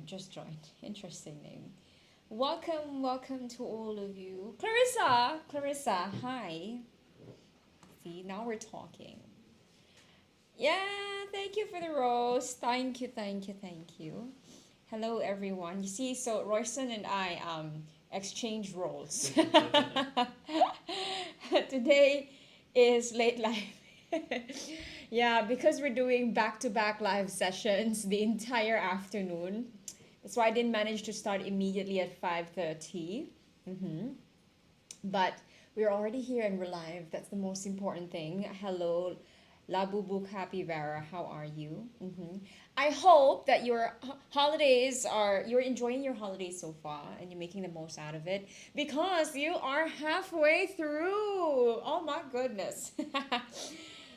just joined. Interesting name. Welcome to all of you. Clarissa, hi. See, now we're talking. Yeah, thank you for the rose. Thank you. Hello, everyone. You see, so Royston and I exchange roles. Today is late live. Yeah, because we're doing back-to-back live sessions the entire afternoon. That's why I didn't manage to start immediately at 5:30. But we're already here and we're live. That's the most important thing. Hello, Labubu Capybara. How are you? I hope that your you're enjoying your holidays so far and you're making the most out of it because you are halfway through. Oh my goodness.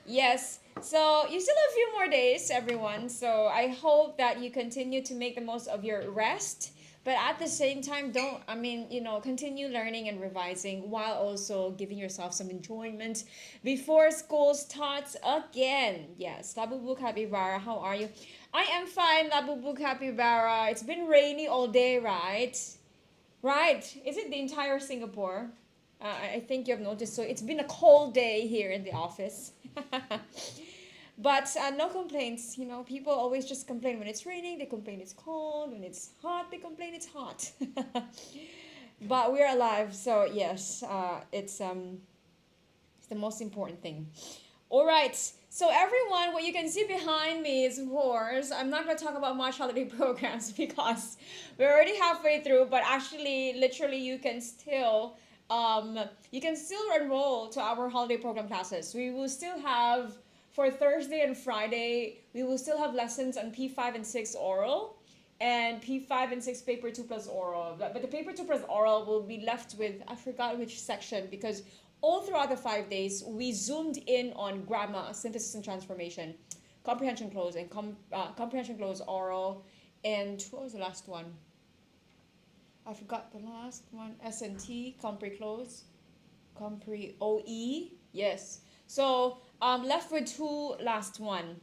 Yes. So you still have a few more days, everyone. So I hope that you continue to make the most of your rest. But at the same time, continue learning and revising while also giving yourself some enjoyment before school starts again. Yes, Labubu Capybara, how are you? I am fine, Labubu Capybara. It's been rainy all day, right? Right. Is it the entire Singapore? I think you have noticed. So it's been a cold day here in the office. But no complaints. People always just complain when it's raining. They complain it's cold. When it's hot, they complain it's hot. But we're alive, so yes, it's the most important thing. All right. So everyone, what you can see behind me is, of course, I'm not going to talk about much holiday programs because we're already halfway through. But actually, literally, you can still enroll to our holiday program classes. We will still have. For Thursday and Friday, we will still have lessons on P5 and 6 oral and P5 and 6 paper 2 plus oral. But the paper 2 plus oral will be left with, I forgot which section, because all throughout the 5 days, we zoomed in on grammar, synthesis and transformation, comprehension close, and comprehension close oral. And what was the last one? I forgot the last one. S&T, compre close, compre OE, yes. So left with two last one.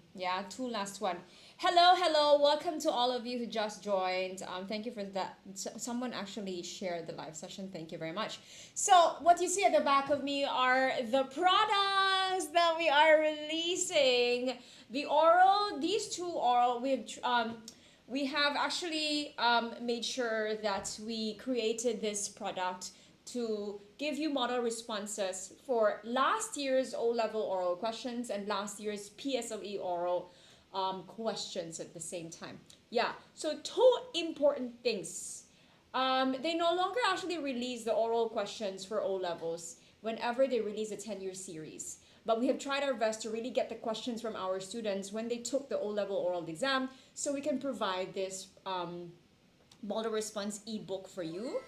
Hello, welcome to all of you who just joined. Thank you for that. Someone actually shared the live session. Thank you very much. So what you see at the back of me are the products that we are releasing. The oral, these two oral, we have actually made sure that we created this product to give you model responses for last year's O-level oral questions and last year's PSLE oral questions at the same time. Yeah, so two important things. They no longer actually release the oral questions for O-levels whenever they release a 10-year series. But we have tried our best to really get the questions from our students when they took the O-level oral exam so we can provide this model response ebook for you.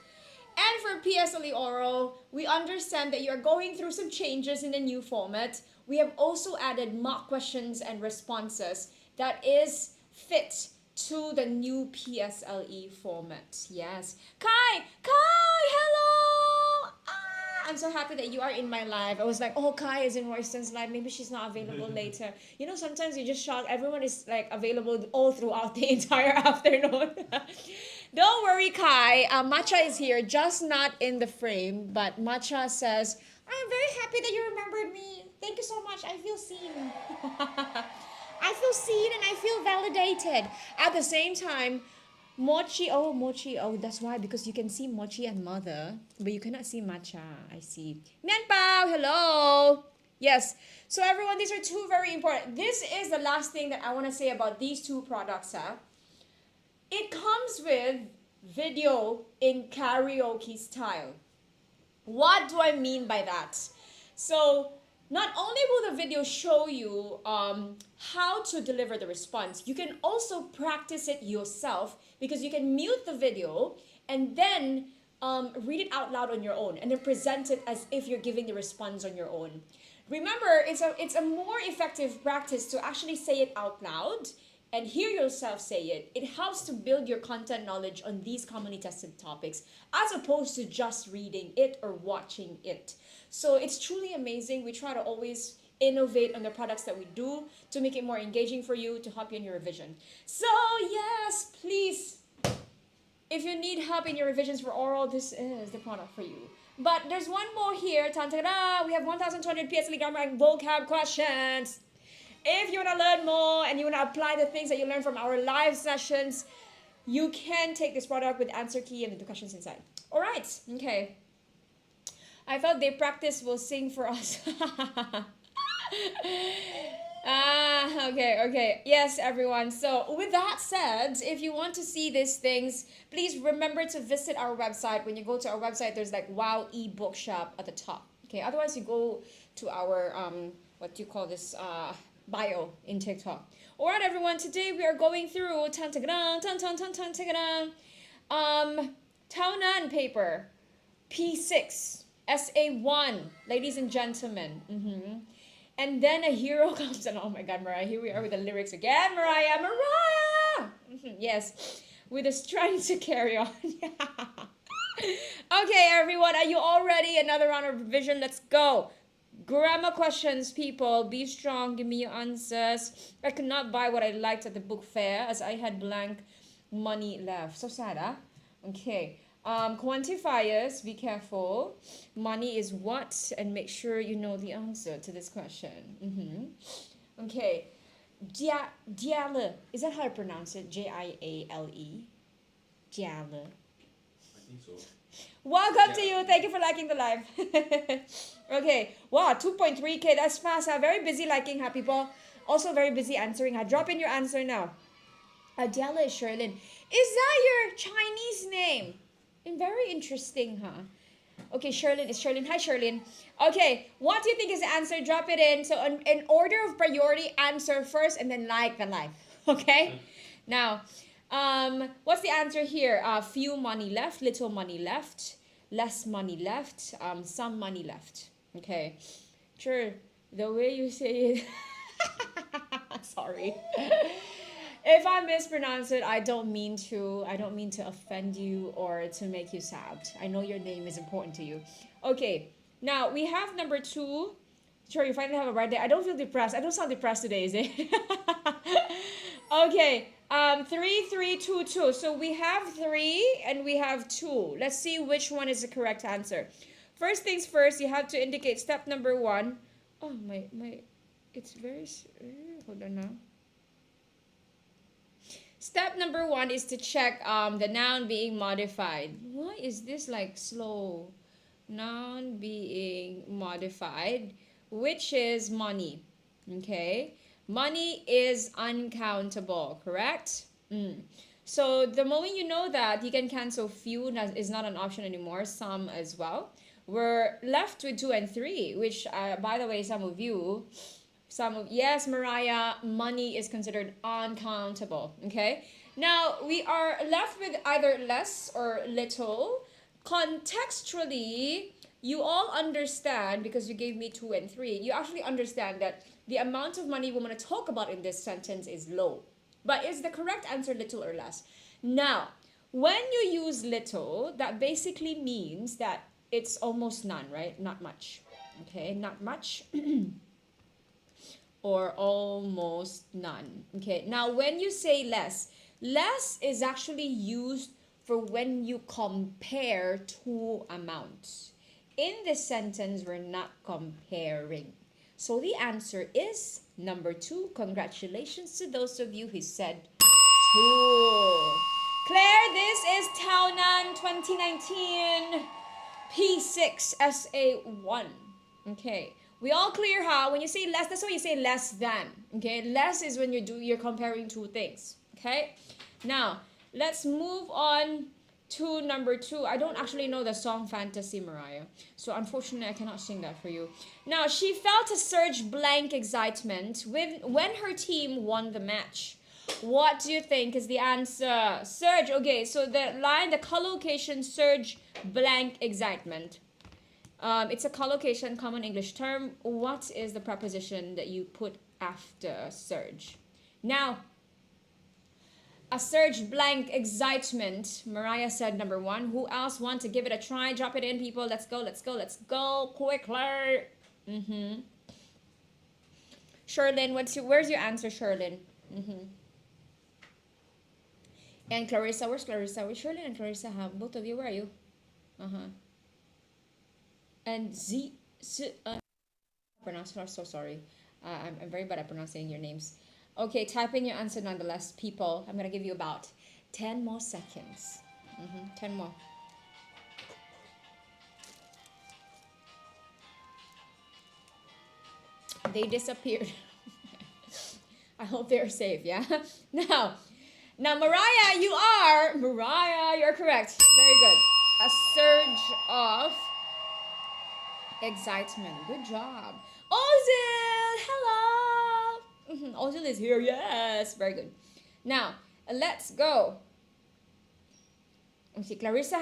And for PSLE oral, we understand that you're going through some changes in the new format. We have also added mock questions and responses that is fit to the new PSLE format. Yes. Kai, hello! I'm so happy that you are in my live. I was like, oh, Kai is in Royston's live. Maybe she's not available later. Sometimes you just shock. Everyone is like available all throughout the entire afternoon. Don't worry, Kai. Matcha is here, just not in the frame. But Matcha says, I am very happy that you remembered me. Thank you so much. I feel seen. I feel seen and I feel validated. At the same time, Mochi, that's why, because you can see Mochi and Mother, but you cannot see Matcha. I see. Mianpao, hello. Yes. So everyone, these are two very important. This is the last thing that I want to say about these two products. It comes with video in karaoke style. What do I mean by that? So not only will the video show you how to deliver the response, you can also practice it yourself because you can mute the video and then read it out loud on your own and then present it as if you're giving the response on your own. Remember, it's a more effective practice to actually say it out loud and hear yourself say it. It helps to build your content knowledge on these commonly tested topics as opposed to just reading it or watching it. So it's truly amazing. We try to always innovate on the products that we do to make it more engaging for you, to help you in your revision. So yes, please If you need help in your revisions for oral, this is the product for you. But there's one more here. We have 1,200 PSLE grammar and vocab questions. If you want to learn more and you want to apply the things that you learn from our live sessions, you can take this product with answer key and the questions inside. All right. Okay. I thought they practice will sing for us. Okay. Yes, everyone. So with that said, if you want to see these things, please remember to visit our website. When you go to our website, there's like Wow eBookshop at the top. Okay. Otherwise, you go to our what do you call this bio in TikTok. All right, everyone. Today we are going through Taonan paper P6 SA1, ladies and gentlemen. And then a hero comes, and oh my God, Mariah, here we are with the lyrics again. Mariah! Yes, with the strength to carry on. Okay, everyone, are you all ready? Another round of revision. Let's go. Grammar questions, people. Be strong. Give me your answers. I could not buy what I liked at the book fair as I had blank money left. So sad, huh? Okay. Quantifiers, be careful. Money is what? And make sure you know the answer to this question. Okay. Diale. Is that how I pronounce it? Jiale. Diale. I think so. Welcome to you. Thank you for liking the live. Okay. Wow, 2.3K. That's fast. Very busy liking, people. Also very busy answering. Drop in your answer now. Diale is Sherlyn. Is that your Chinese name? Very interesting, huh? Okay, Sherlyn is Sherlyn. Hi, Sherlyn. Okay, what do you think is the answer? Drop it in. So in order of priority, answer first and then like the live. Okay? Now, what's the answer here? Few money left, little money left, less money left, some money left. Okay. Sure, the way you say it. Sorry. If I mispronounce it, I don't mean to offend you or to make you sad. I know your name is important to you. Okay, now we have number 2. Sure, you finally have a right day. I don't feel depressed. I don't sound depressed today, is it? Okay, 3, 3, 2, 2. So we have 3 and we have 2. Let's see which one is the correct answer. First things first, you have to indicate step number 1. Oh, my, it's very, hold on now. Step number 1 is to check the noun being modified. Why is this like slow? Noun being modified, which is money. Okay, money is uncountable, correct? So the moment you know that, you can cancel few is not an option anymore, some as well. We're left with 2 and 3, which by the way, yes, Mariah, money is considered uncountable. Okay, now we are left with either less or little. Contextually, you all understand, because you gave me 2 and 3, you actually understand that the amount of money we want to talk about in this sentence is low. But is the correct answer little or less? Now, when you use little, that basically means that it's almost none, right? Not much. Okay, not much. Or almost none. Okay, now when you say less, less is actually used for when you compare two amounts. In this sentence, we're not comparing. So the answer is number 2. Congratulations to those of you who said 2. Claire, this is Taonan 2019 P6 SA1. Okay. We all clear how when you say less, that's why you say less than. Okay, less is when you're comparing two things. Okay, now let's move on to number 2. I don't actually know the song Fantasy, Mariah, so unfortunately I cannot sing that for you. Now, she felt a surge blank excitement when her team won the match. What do you think is the answer? Surge. Okay, so the line, the collocation, surge blank excitement. It's a collocation, common English term. What is the preposition that you put after surge? Now, a surge blank excitement. Mariah said number 1. Who else want to give it a try? Drop it in, people. Let's go, let's go, let's go quickly. Sherlyn, where's your answer, Sherlyn? And Clarissa, where's Clarissa? Where's Shirley and Clarissa? Both of you, where are you? Uh-huh. And pronounce, so sorry. I'm very bad at pronouncing your names. Okay, type in your answer nonetheless, people. I'm going to give you about 10 more seconds. 10 more. They disappeared. I hope they're safe, yeah? Now, Mariah, you're correct. Very good. A surge of excitement. Good job. Ozil, hello. Ozil is here, yes. Very good. Now, let's go. Let's see, Clarissa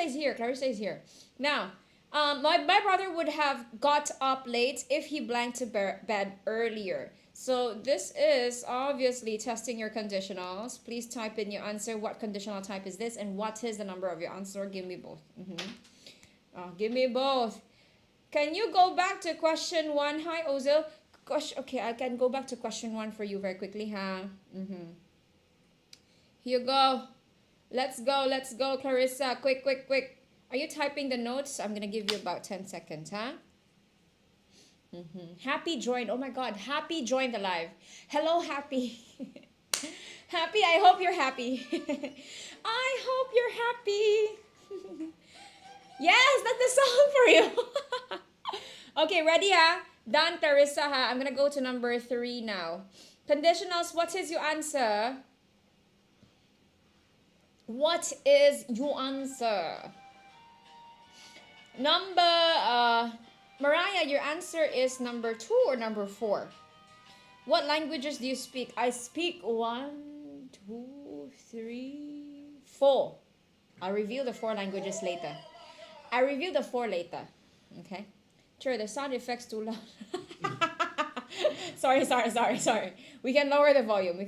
is here. Clarissa is here. Now, my brother would have got up late if he blanked to bed earlier. So this is obviously testing your conditionals. Please type in your answer. What conditional type is this? And what is the number of your answer? Give me both. Give me both. Can you go back to question 1? Hi, Ozil. Okay, I can go back to question 1 for you very quickly, huh? Here you go. Let's go, Clarissa. Quick. Are you typing the notes? I'm going to give you about 10 seconds, huh? Happy joined. Oh my God, Happy joined the live. Hello, Happy. Happy, I hope you're happy. I hope you're happy. Yes, that's the song for you. Okay, ready, huh? Done, Clarissa, huh? I'm going to go to number 3 now. Conditionals, what is your answer? What is your answer? Mariah, your answer is number 2 or number 4? What languages do you speak? I speak 1, 2, 3, 4. I'll reveal the 4 languages later. Okay? Sure, the sound effects too loud. Sorry. We can lower the volume.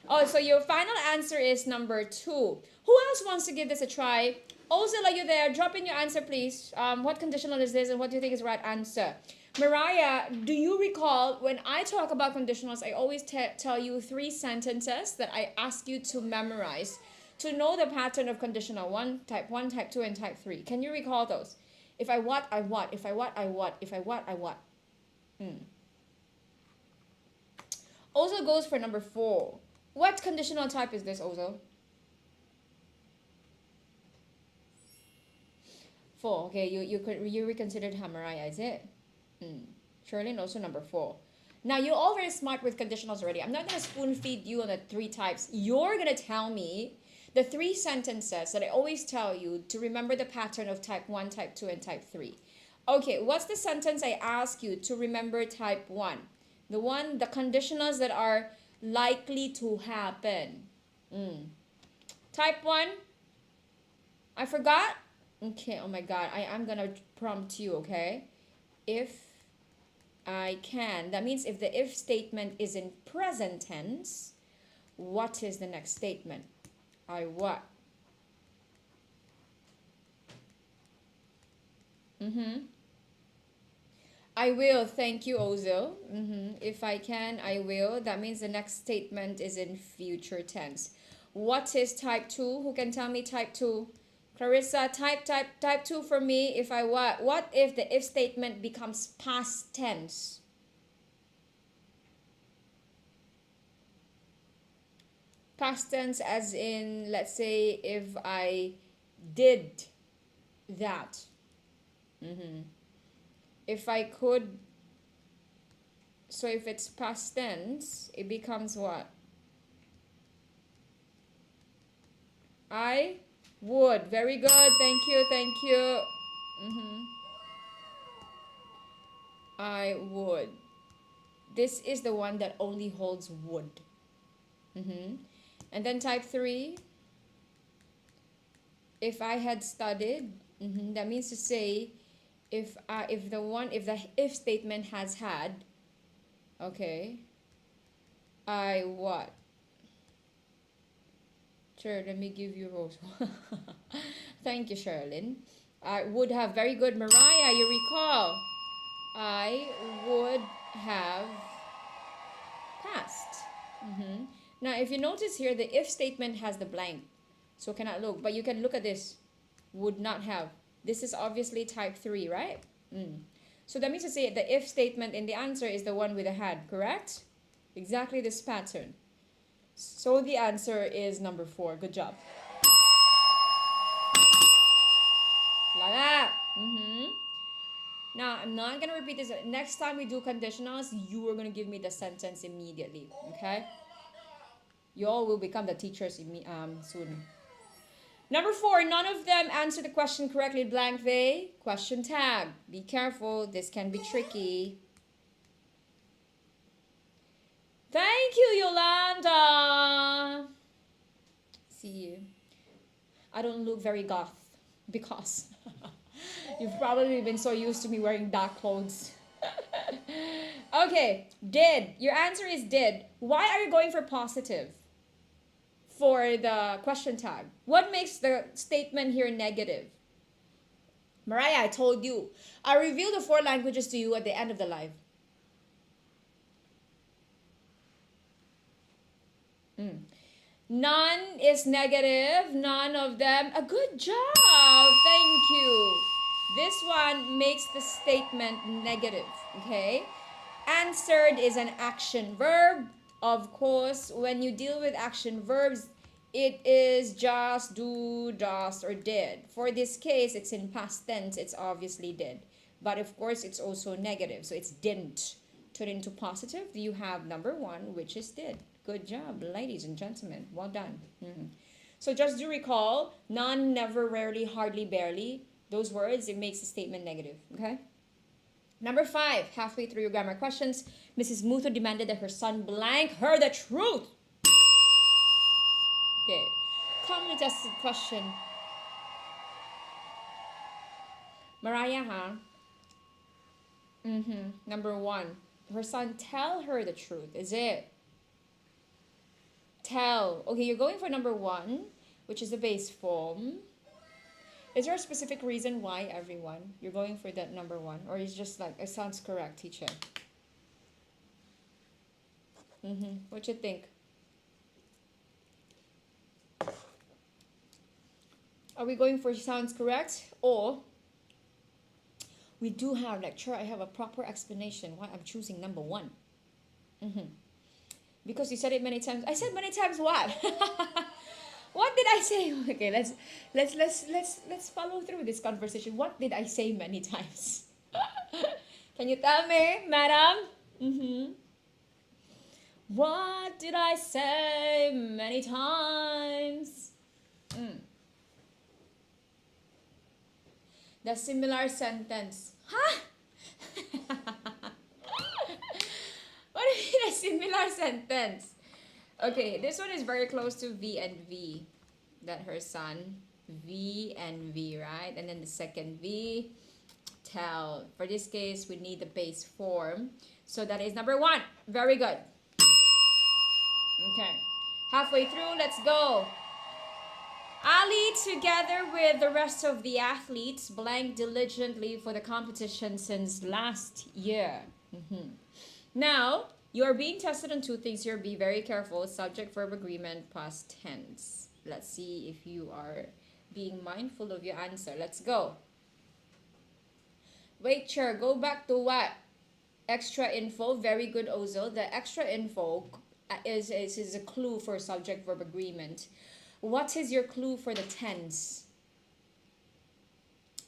Oh, so your final answer is number 2. Who else wants to give this a try? Ozil, are you there? Drop in your answer, please. What conditional is this and what do you think is the right answer? Mariah, do you recall when I talk about conditionals, I always tell you 3 sentences that I ask you to memorize to know the pattern of conditional type 1, type 2, and type 3. Can you recall those? If I what, I what. If I what, I what. If I what, I what. Ozil goes for number 4. What conditional type is this, Ozil? 4. Okay, you reconsidered Mariah, is it? Shirley also number 4. Now, you're all very smart with conditionals already. I'm not going to spoon feed you on the 3 types. You're going to tell me the 3 sentences that I always tell you to remember the pattern of type 1, type 2, and type 3. Okay, what's the sentence I ask you to remember type 1? The conditionals that are likely to happen. Type 1? I forgot? Okay, oh my God, I'm gonna prompt you, okay? If I can, that means if the if statement is in present tense, what is the next statement? I what? I will, thank you, Ozil. If I can, I will. That means the next statement is in future tense. What is type 2? Who can tell me type 2? Clarissa, type 2 for me. If I what if the if statement becomes past tense? Past tense as in, let's say, if I did that. If I could, so if it's past tense, it becomes what? I would. Very good. Thank you. I would. This is the one that only holds would. And then type 3. If I had studied, that means to say, if the if statement has had, okay, I what? Sure, let me give you Rose. Thank you, Sherilyn. I would have, very good. Mariah, you recall. I would have passed. Now, if you notice here, the if statement has the blank. So cannot look. But you can look at this. Would not have. This is obviously type 3, right? So that means to say the if statement in the answer is the one with a had, correct? Exactly this pattern. So the answer is number 4. Good job. Like that. Now, I'm not going to repeat this. Next time we do conditionals, you are going to give me the sentence immediately. Okay? You all will become the teachers soon. Number 4, none of them answer the question correctly. Blank they. Question tag. Be careful. This can be tricky. Thank you, Yolanda. See you. I don't look very goth because you've probably been so used to me wearing dark clothes. Okay, did. Your answer is did. Why are you going for positive for the question tag? What makes the statement here negative? Mariah, I told you. I revealed the 4 languages to you at the end of the live. None is negative. None of them. A good job. Thank you. This one makes the statement negative. Okay. Answered is an action verb. Of course, when you deal with action verbs, it is just, do, does, or did. For this case, it's in past tense. It's obviously did. But of course, it's also negative. So it's didn't. Turn into positive. You have number 1, which is did. Good job, ladies and gentlemen. Well done. So just do recall, none, never, rarely, hardly, barely. Those words, it makes the statement negative. Okay? Number 5, halfway through your grammar questions, Mrs. Mutho demanded that her son blank her the truth. Okay. Commonly tested question. Mariah, huh? Number 1, her son tell her the truth. Is it? Tell. Okay, you're going for number 1, which is the base form. Is there a specific reason why, everyone, you're going for that number 1? Or is just like, it sounds correct, teacher? What you think? Are we going for sounds correct? Or we do have lecture, I have a proper explanation why I'm choosing number 1. Because you said it many times. I said many times what? What did I say? Okay, let's follow through this conversation. What did I say many times? Can you tell me, madam? What did I say many times? The similar sentence. Huh? What do you mean a similar sentence? Okay, this one is very close to V and V. That her son, V and V, right? And then the second V, tell. For this case, we need the base form. So that is number 1. Very good. Okay. Halfway through, let's go. Ali, together with the rest of the athletes, blank diligently for the competition since last year. Now, you're being tested on 2 things here. Be very careful. Subject, verb, agreement, past tense. Let's see if you are being mindful of your answer. Let's go. Wait, chair. Go back to what? Extra info. Very good, Ozil. The extra info is a clue for subject, verb, agreement. What is your clue for the tense?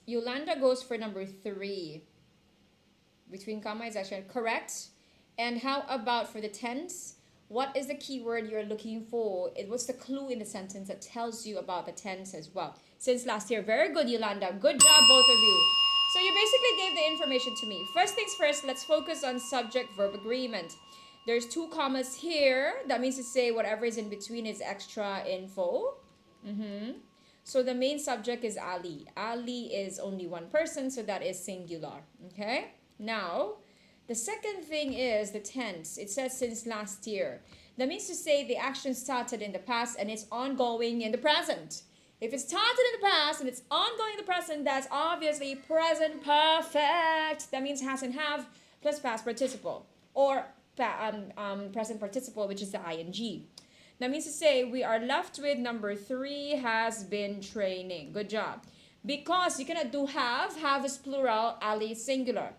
Yolanda goes for number 3. Between comma is actually correct. And how about for the tense? What is the keyword you're looking for? What's the clue in the sentence that tells you about the tense as well? Since last year. Very good, Yolanda. Good job, both of you. So you basically gave the information to me. First things first, let's focus on subject-verb agreement. There's 2 commas here. That means to say whatever is in between is extra info. So the main subject is Ali. Ali is only 1 person, so that is singular. Okay? Now, the second thing is the tense. It says since last year. That means to say the action started in the past and it's ongoing in the present. If it started in the past and it's ongoing in the present, that's obviously present perfect. That means has and have plus past participle. Or present participle, which is the ing. That means to say we are left with number 3 has been training. Good job. Because you cannot do have. Have is plural, ali singular.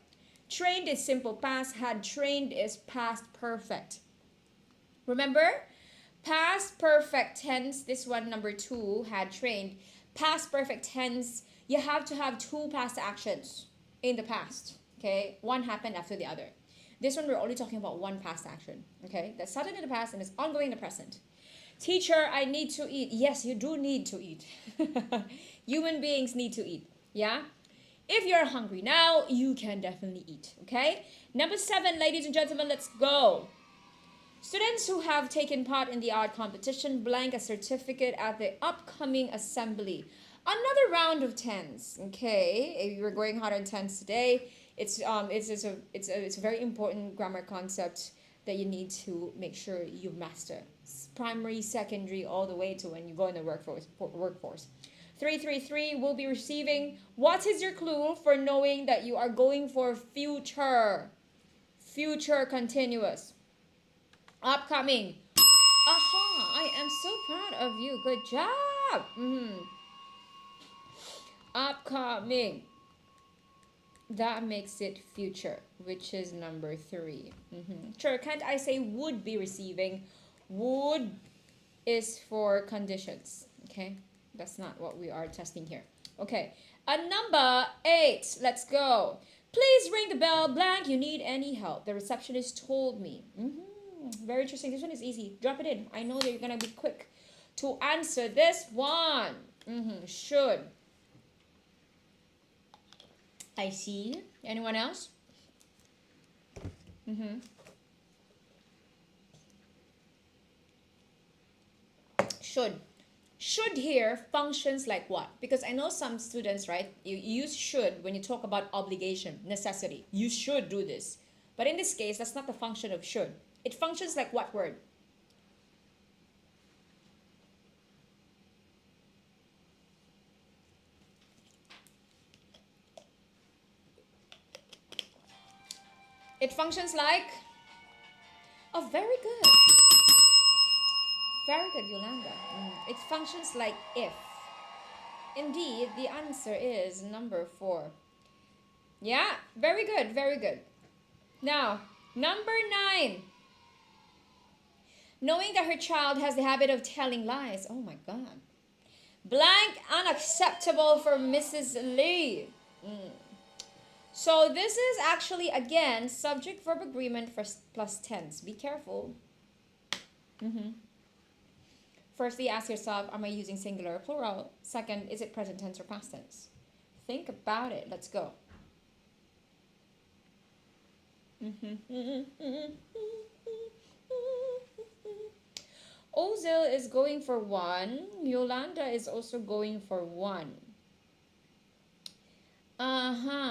Trained is simple past. Had trained is past perfect. Remember? Past perfect tense, this one number 2, had trained. Past perfect tense, you have to have 2 past actions in the past. Okay? One happened after the other. This one we're only talking about 1 past action. Okay? That started in the past and is ongoing in the present. Teacher, I need to eat. Yes, you do need to eat. Human beings need to eat. Yeah? If you're hungry now, you can definitely eat. Okay? Number 7, ladies and gentlemen, let's go. Students who have taken part in the art competition blank a certificate at the upcoming assembly. Another round of tens. Okay, if you're going hard on tens today, it's a very important grammar concept that you need to make sure you master. Primary, secondary, all the way to when you go in the workforce. 333 will be receiving. What is your clue for knowing that you are going for future? Future continuous. Upcoming. Aha, I am so proud of you. Good job. Upcoming. That makes it future, which is number 3. Sure, can't I say would be receiving? Would is for conditions. Okay, that's not what we are testing here. Okay, number 8. Let's go. Please ring the bell. Blank, you need any help. The receptionist told me. Very interesting. This one is easy. Drop it in. I know that you're going to be quick to answer this one. Should. I see. Anyone else? Should. Should here functions like what? Because I know some students, right? You use should when you talk about obligation, necessity. You should do this. But in this case, that's not the function of should. It functions like what word? It functions like... Oh, very good. Very good, Yolanda. It functions like if. Indeed, the answer is number 4. Yeah, very good, very good. Now, number 9. Knowing that her child has the habit of telling lies. Oh my God. Blank, unacceptable for Mrs. Lee. So this is actually, again, subject-verb agreement for plus tense. Be careful. Firstly, ask yourself, am I using singular or plural? Second, is it present tense or past tense? Think about it. Let's go. Ozil is going for 1. Yolanda is also going for 1.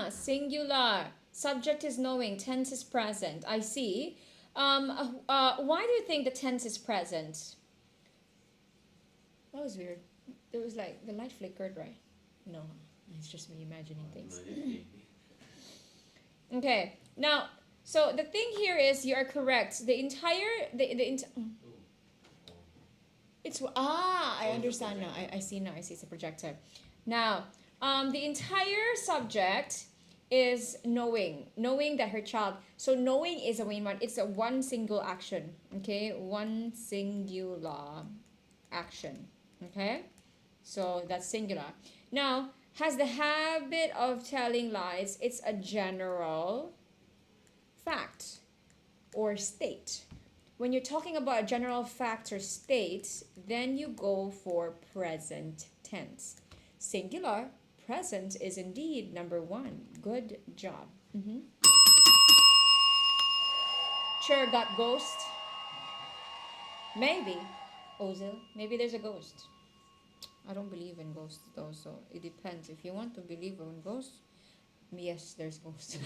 Singular. Subject is knowing. Tense is present. I see. Why do you think the tense is present? That was weird. It was like the light flickered, right? No, it's just me imagining things. Okay. Now, so the thing here is you are correct. The entire I understand now. I see now. I see it's a projector. Now, the entire subject is knowing that her child. So knowing is a main one. It's a one single action. Okay, one singular action. Okay, so that's singular. Now, has the habit of telling lies. It's a general fact or state. When you're talking about a general fact or state, then you go for present tense. Singular, present is indeed number 1. Good job. Sure, got ghost? Maybe. Ozil, maybe there's a ghost. I don't believe in ghosts though, so it depends. If you want to believe in ghosts, yes, there's ghosts.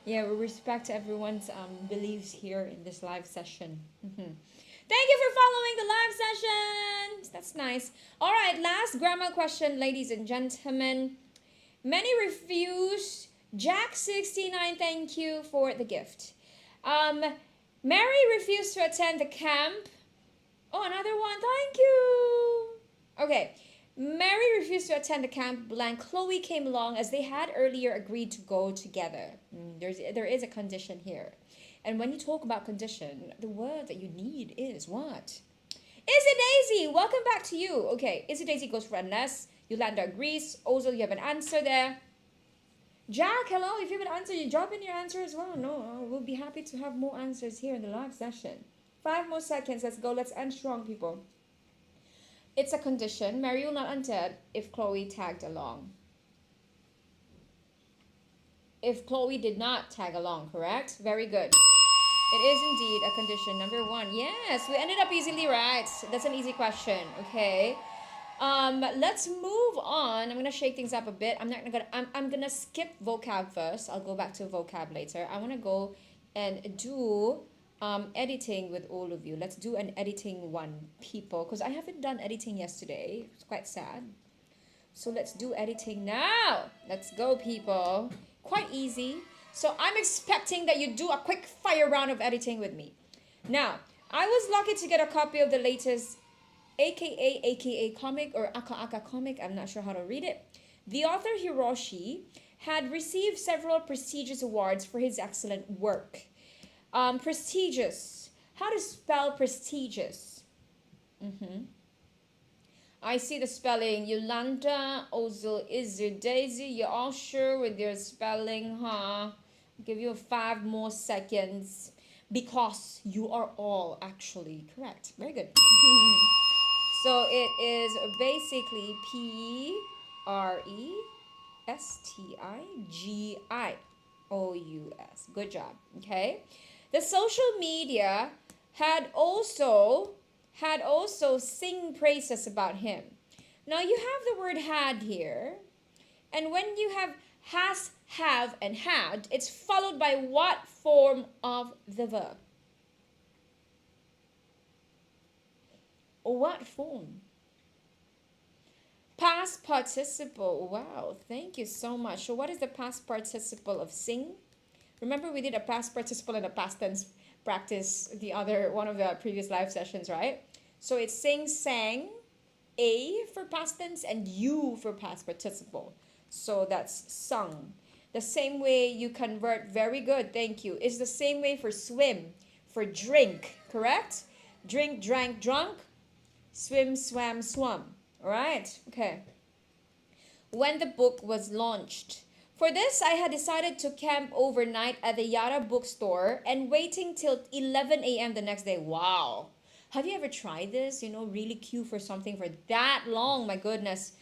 Yeah, we respect everyone's beliefs here in this live session. Thank you for following the live session. That's nice. All right, last grammar question, ladies and gentlemen. Many refuse. Jack69, thank you for the gift. Um, Mary refused to attend the camp. Oh, another one. Thank you. Okay. Mary refused to attend the camp blank. Chloe came along as they had earlier agreed to go together. There is a condition here. And when you talk about condition, the word that you need is what? Izzy Daisy, welcome back to you. Okay, Izzy Daisy goes for unless. Yolanda agrees. Ozil, you have an answer there. Jack, hello. If you have an answer, you drop in your answer as well. No, we'll be happy to have more answers here in the live session. 5 more seconds. Let's go. Let's end strong, people. It's a condition. Mary will not enter if Chloe tagged along. If Chloe did not tag along, correct? Very good. It is indeed a condition. Number 1. Yes, we ended up easily, right? That's an easy question. Okay. Let's move on. I'm gonna shake things up a bit. I'm gonna skip vocab first. I'll go back to vocab later. I wanna go and do editing with all of you. Let's do an editing one, people, because I haven't done editing yesterday. It's quite sad. So let's do editing now. Let's go, people. Quite easy. So I'm expecting that you do a quick fire round of editing with me. Now, I was lucky to get a copy of the latest AKA comic or Aka comic. I'm not sure how to read it. The author Hiroshi had received several prestigious awards for his excellent work. Prestigious. How to spell prestigious? I see the spelling. Yolanda, Ozil, Izzy, Daisy. You're all sure with your spelling, huh? I'll give you 5 more seconds because you are all actually correct. Very good. So it is basically Prestigious. Good job. Okay. The social media had also sing praises about him. Now you have the word had here, and when you have has, have, and had, it's followed by what form of the verb? What form? Past participle. Wow, thank you so much. So what is the past participle of sing? Remember we did a past participle and a past tense practice one of the previous live sessions, right? So it's sing, sang, a for past tense and you for past participle. So that's sung. The same way you convert, very good, thank you. It's the same way for swim, for drink, correct? Drink, drank, drunk. Swim, swam, swum. All right, okay. When the book was launched. For this, I had decided to camp overnight at the Yara bookstore and waiting till 11 a.m. the next day. Wow. Have you ever tried this? You know, really queue for something for that long. My goodness.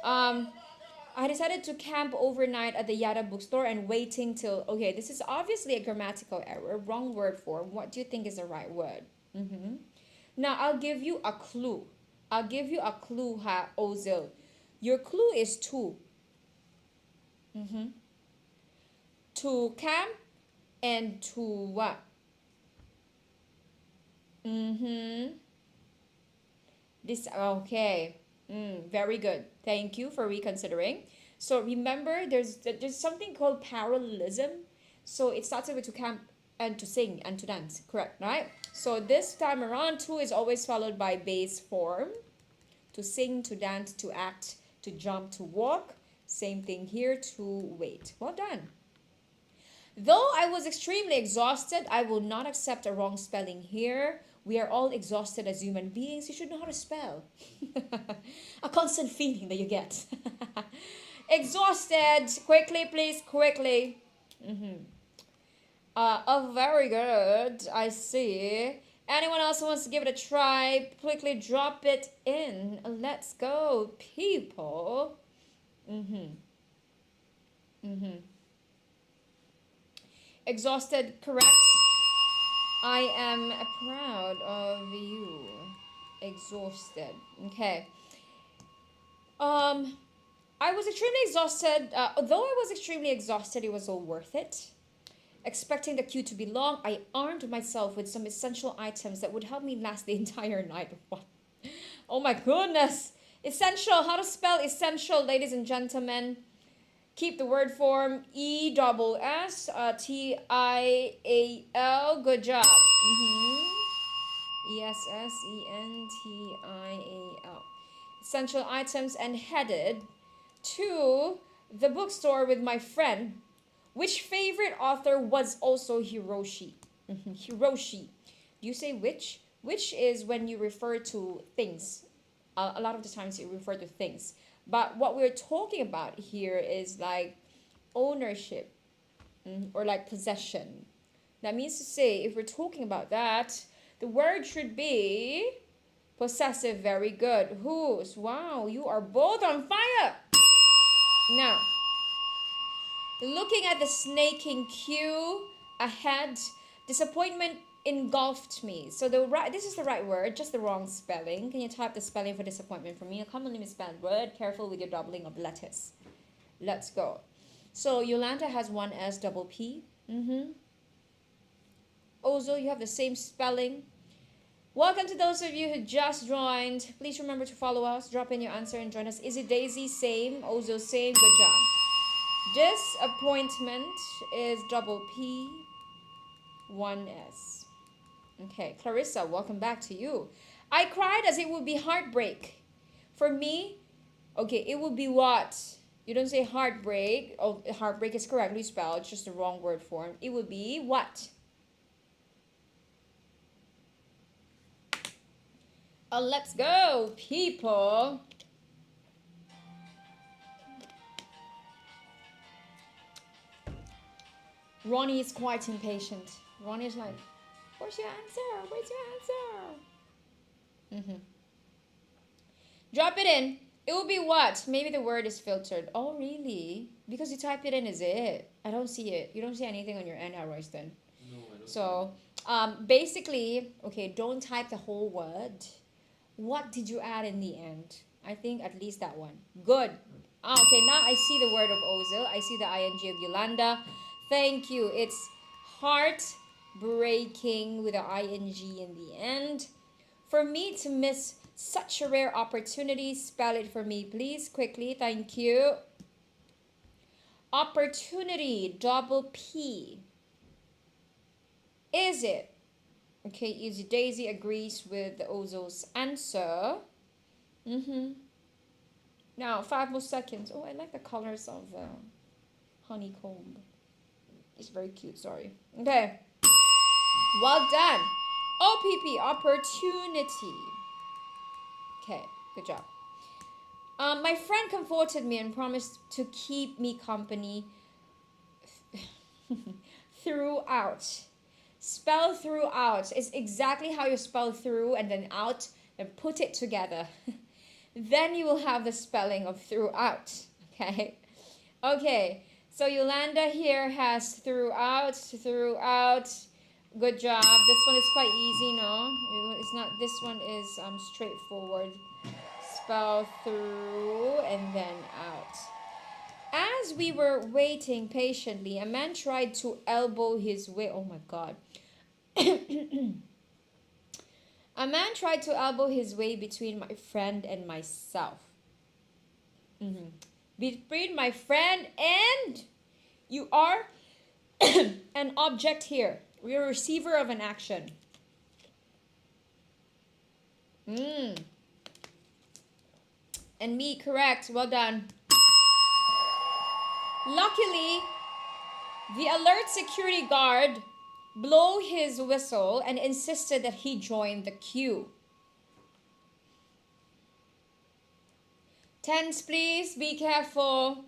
I decided to camp overnight at the Yara bookstore and waiting till... Okay, this is obviously a grammatical error. Wrong word form. What do you think is the right word? Now, I'll give you a clue. Ozil. Your clue is to. To camp and to what? This, okay. Very good. Thank you for reconsidering. So remember, there's something called parallelism. So it starts with to camp and to sing and to dance. Correct, right? So this time around, to is always followed by base form. To sing, to dance, to act, to jump, to walk. Same thing here, to wait. Well done. Though I was extremely exhausted, I will not accept a wrong spelling here. We are all exhausted as human beings. You should know how to spell. A constant feeling that you get. Exhausted. Quickly, please. Quickly. Oh, very good. I see. Anyone else who wants to give it a try, quickly drop it in. Let's go, people. Exhausted, correct. I am proud of you. Exhausted. Okay. I was extremely exhausted. Although I was extremely exhausted, it was all worth it. Expecting the queue to be long, I armed myself with some essential items that would help me last the entire night. What? Oh my goodness. Essential. How to spell essential, ladies and gentlemen? Keep the word form ESSTIAL. Good job. ESSENTIAL. Essential items and headed to the bookstore with my friend. Which favorite author was also Hiroshi? Hiroshi. Do you say which? Which is when you refer to things. A lot of the times you refer to things. But what we're talking about here is like ownership or like possession. That means to say, if we're talking about that, the word should be possessive. Very good. Whose? Wow, you are both on fire. Now, looking at the snaking queue ahead, disappointment engulfed me. So this is the right word, just the wrong spelling. Can you type the spelling for disappointment for me? A commonly misspelled word. Careful with your doubling of letters. Let's go. So Yolanda has one S double P. Ozo, you have the same spelling. Welcome to those of you who just joined. Please remember to follow us, drop in your answer and join us. Is it Daisy? Same. Ozo, same. Good job. Disappointment is double P, one S. Okay, Clarissa, welcome back to you. I cried as it would be heartbreak. For me, okay, it would be what? You don't say heartbreak. Oh, heartbreak is correctly spelled, it's just the wrong word form. It would be what? Let's go, people. Ronnie is quite impatient. Ronnie is like, where's your answer? Where's your answer? Drop it in. It will be what? Maybe the word is filtered. Oh, really? Because you typed it in, is it? I don't see it. You don't see anything on your end, Royston. No, I don't. So, basically, okay, don't type the whole word. What did you add in the end? I think at least that one. Good. Okay, now I see the word of Ozil. I see the ing of Yolanda. Thank you. It's heartbreaking with the ing in the end. For me to miss such a rare opportunity, spell it for me, please, quickly. Thank you. Opportunity, double P. Is it? Okay, Easy Daisy agrees with the Ozo's answer. Now, 5 more seconds. Oh, I like the colors of the honeycomb. It's very cute, sorry. Okay. Well done. OPP, opportunity. Okay, good job. My friend comforted me and promised to keep me company throughout. Spell throughout is exactly how you spell through and then out, and put it together. Then you will have the spelling of throughout. Okay. Okay. So Yolanda here has throughout. Good job. This one is quite easy, no? It's not. This one is straightforward. Spell through and then out. As we were waiting patiently, a man tried to elbow his way. Oh my God. A man tried to elbow his way between my friend and myself. Between my friend and you are an object here. We're a receiver of an action. And me, correct. Well done. Luckily, the alert security guard blew his whistle and insisted that he join the queue. Tense, please. Be careful.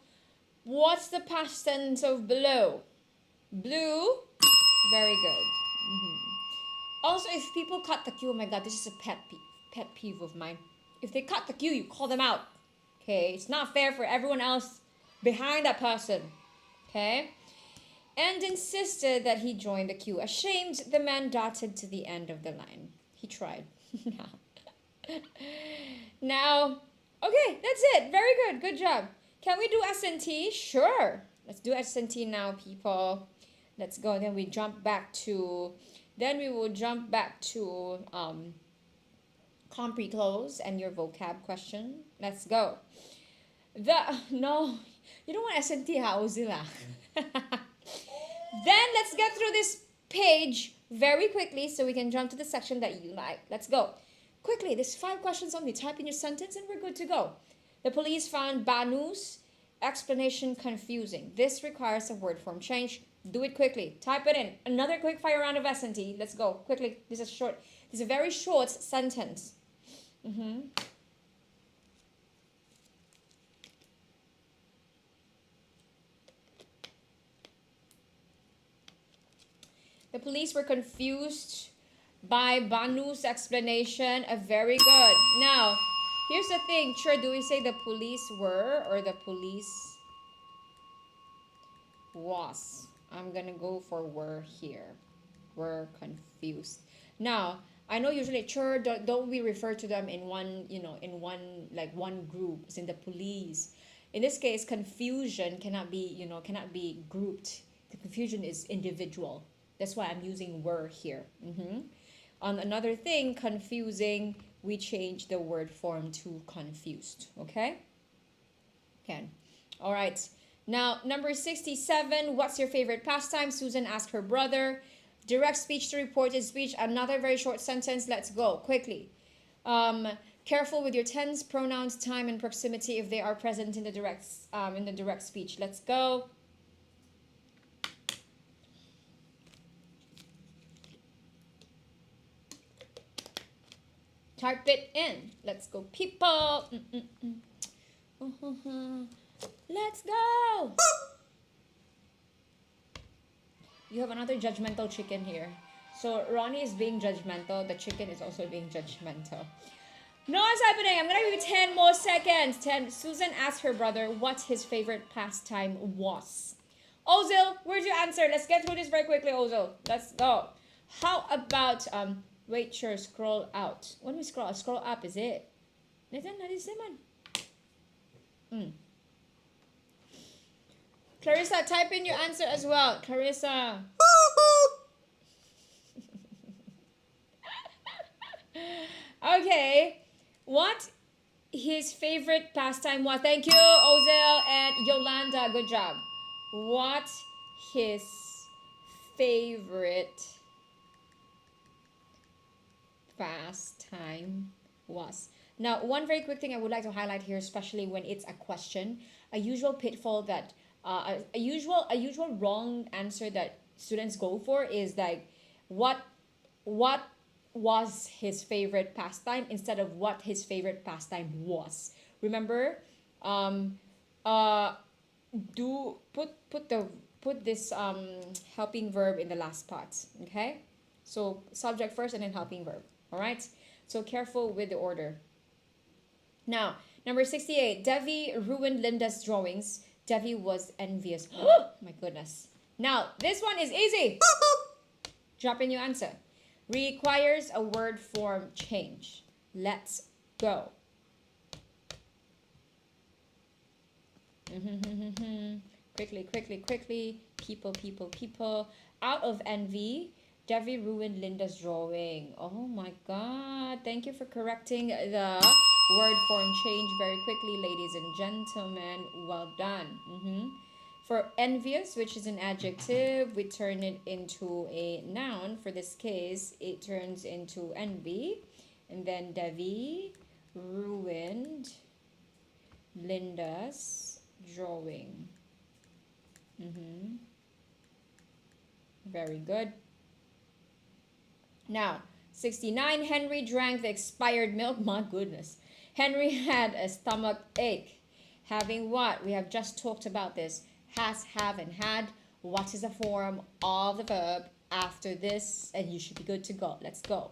What's the past tense of blow? Blew. Very good. Also, if people cut the queue, oh my God, this is a pet peeve of mine. If they cut the queue, you call them out. Okay, it's not fair for everyone else behind that person. Okay, and insisted that he join the queue. Ashamed, the man darted to the end of the line. He tried. Now, okay, that's it. Very good. Good job. Can we do S&T? Sure. Let's do S&T now, people. Let's go. Then we jump back to. Then we will jump back to Compre close and your vocab question. Let's go. No, You don't want S&T, ha, Ozil, ah. Then let's get through this page very quickly so we can jump to the section that you like. Let's go. Quickly, there's 5 questions only. Type in your sentence and we're good to go. The police found Banu's explanation confusing. This requires a word form change. Do it quickly. Type it in. Another quick fire round of S&T. Let's go. Quickly. This is short. This is a very short sentence. The police were confused by Banu's explanation. Very good. Now, here's the thing. Sure, do we say the police were or the police was? I'm gonna go for were here. Were confused. Now, I know usually sure don't we refer to them in one, in one group, as in the police. In this case, confusion cannot be grouped. The confusion is individual. That's why I'm using were here. On another thing, confusing, we change the word form to confused. Okay? Okay. All right. Now, number 67, what's your favorite pastime? Susan asked her brother. Direct speech to reported speech. Another very short sentence. Let's go quickly. Careful with your tense, pronouns, time, and proximity if they are present in the direct speech. Let's go. Type it in. Let's go, people. Let's go. You have another judgmental chicken here. So Ronnie is being judgmental. The chicken is also being judgmental. No, what's happening? I'm going to give you 10 more seconds. 10. Susan asked her brother what his favorite pastime was. Ozil, where's your answer? Let's get through this very quickly, Ozil. Let's go. How about... Wait, sure, scroll out. When we scroll up, is it? Clarissa, type in your answer as well. Clarissa. Okay. What his favorite pastime was? Thank you, Ozil and Yolanda. Good job. What his favorite pastime was. Now, one very quick thing I would like to highlight here, especially when it's a question, a usual pitfall that a usual wrong answer that students go for is like what was his favorite pastime instead of what his favorite pastime was. Remember, put this helping verb in the last part. Okay, so subject first and then helping verb. All right, so careful with the order. Now, number 68, Devi ruined Linda's drawings. Devi was envious. Oh my goodness. Now, this one is easy. Drop in your answer. Requires a word form change. Let's go. Quickly. People. Out of envy, Devi ruined Linda's drawing. Oh my God. Thank you for correcting the word form change very quickly, ladies and gentlemen. Well done. For envious, which is an adjective, we turn it into a noun. For this case, it turns into envy. And then Devi ruined Linda's drawing. Very good. Now, 69, Henry drank the expired milk. My goodness. Henry had a stomach ache. Having what? We have just talked about this. Has, have, and had. What is the form of the verb after this? And you should be good to go. Let's go.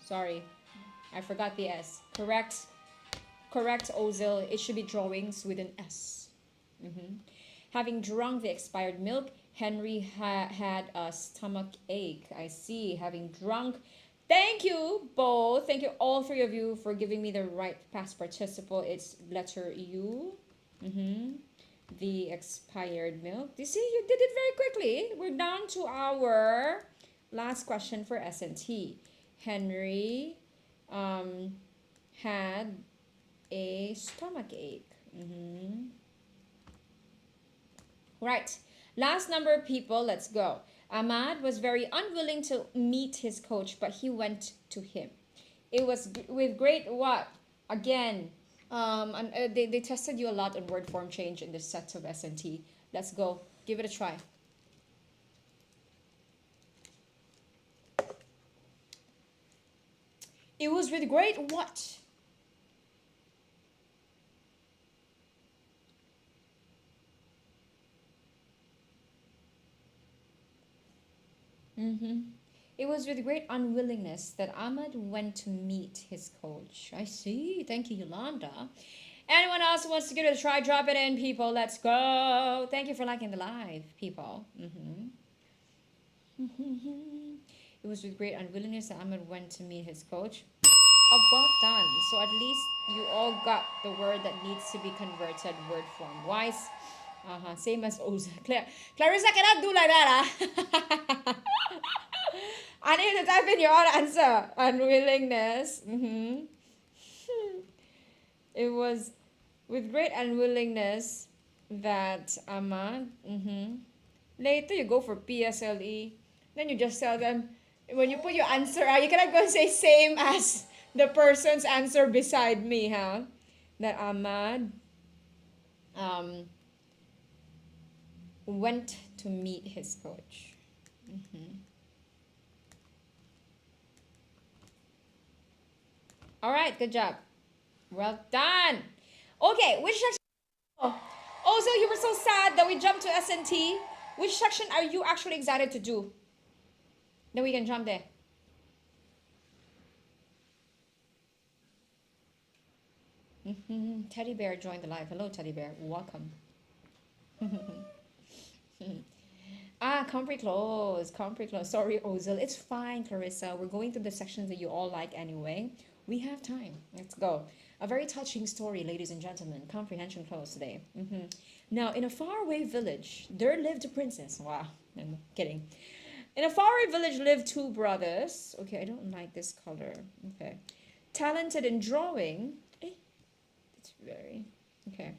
Sorry, I forgot the S. Correct, Ozil. It should be drawings with an S. Having drunk the expired milk, Henry had a stomach ache. I see. Having drunk. Thank you both. Thank you all three of you for giving me the right past participle. It's letter U. The expired milk. You see, you did it very quickly. We're down to our last question for S&T. Henry had a stomach ache. Right. Last number of people. Let's go. Ahmad was very unwilling to meet his coach, but he went to him. It was with great what? Again, and they tested you a lot on word form change in this set of S&T. Let's go. Give it a try. It was with great what? It was with great unwillingness that Ahmad went to meet his coach. I see. Thank you, Yolanda. Anyone else who wants to give it a try, drop it in, people. Let's go. Thank you for liking the live, people. It was with great unwillingness that Ahmad went to meet his coach. Oh, well done. So at least you all got the word that needs to be converted word form wise. Same as Oza. Clarissa cannot do like that. I need to type in your own answer. Unwillingness. It was with great unwillingness that Ahmad. Later you go for PSLE. Then you just tell them, when you put your answer out, you cannot go and say same as the person's answer beside me, huh? That Ahmad went to meet his coach. All right, good job. Well done. Okay, which section? Oh, so you were so sad that we jumped to S&T. Which section are you actually excited to do? Then we can jump there. Teddy Bear joined the live. Hello, Teddy Bear. Welcome. Compre close. Compre close. Sorry, Ozil. It's fine, Clarissa. We're going through the sections that you all like anyway. We have time. Let's go. A very touching story, ladies and gentlemen. Comprehension close today. Now, in a faraway village, there lived a princess. Wow. I'm kidding. In a faraway village lived two brothers. Okay, I don't like this color. Okay. Talented in drawing. It's very... Okay.